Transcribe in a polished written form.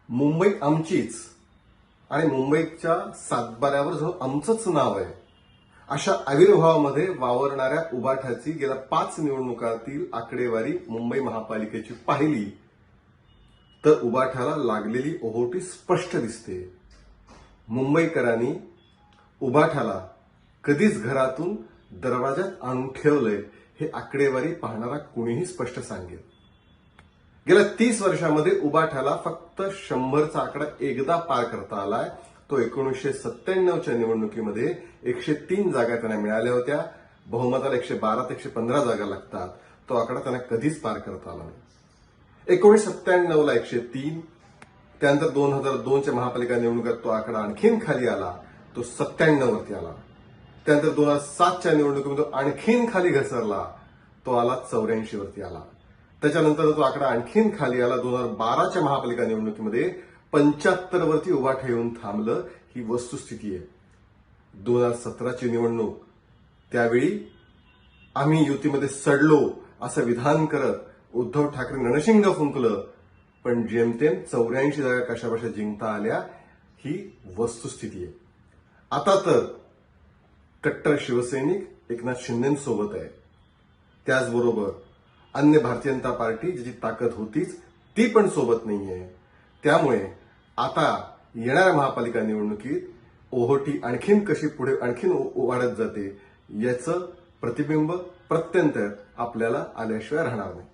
मुंबई आमचीच आणि मुंबईच्या सातबाऱ्यावर जो आमचंच नाव आहे अशा आविर्भावामध्ये वावरणाऱ्या उबाठाची गेल्या 5 निवडणुकांतील आकडेवारी मुंबई महापालिकेची पाहिली तर उबाठाला लागलेली ओहोटी स्पष्ट दिसते. मुंबईकरांनी उबाठाला कधीच घरातून दरवाजात आणून ठेवलंय हे आकडेवारी पाहणारा कुणीही स्पष्ट सांगेल. गेल्या 30 वर्षांमध्ये उबाठाला फक्त 100चा आकडा एकदा पार करता आलाय. तो 1997च्या निवडणुकीमध्ये 103 जागा त्यांना मिळाल्या होत्या. बहुमताला 112 ते 115 जागा लागतात. तो आकडा त्यांना कधीच पार करता आला नाही. 1997ला 103, त्यानंतर 2002च्या महापालिका निवडणुकीत तो आकडा आणखीन खाली आला, तो 97 वरती आला. त्यानंतर 2007च्या निवडणुकीमध्ये तो आणखीन खाली घसरला, तो आला 84 वरती आला. त्याच्यानंतर तो आकडा आणखीन खाली आला. 2012च्या महापालिका निवडणुकीमध्ये 75 वरती उबाठा येऊन थांबलं. ही वस्तुस्थिती आहे. 2017ची निवडणूक, त्यावेळी आम्ही युतीमध्ये सडलो असं विधान करत उद्धव ठाकरे रणशिंग फुंकलं, पण जेमतेम 84 जागा कशाबशा जिंकता आल्या. ही वस्तुस्थिती आहे. आता तर कट्टर शिवसैनिक एकनाथ शिंदेसोबत आहे. त्याचबरोबर अन्य भारतीय जनता पार्टी ज्याची ताकद होतीच ती पण सोबत नाहीये. त्यामुळे आता येणाऱ्या महापालिका निवडणुकीत ओहोटी आणखीन कशी पुढे आणखीन वाढत जाते याचं प्रतिबिंब प्रत्यंतर आपल्याला आल्याशिवाय राहणार नाही.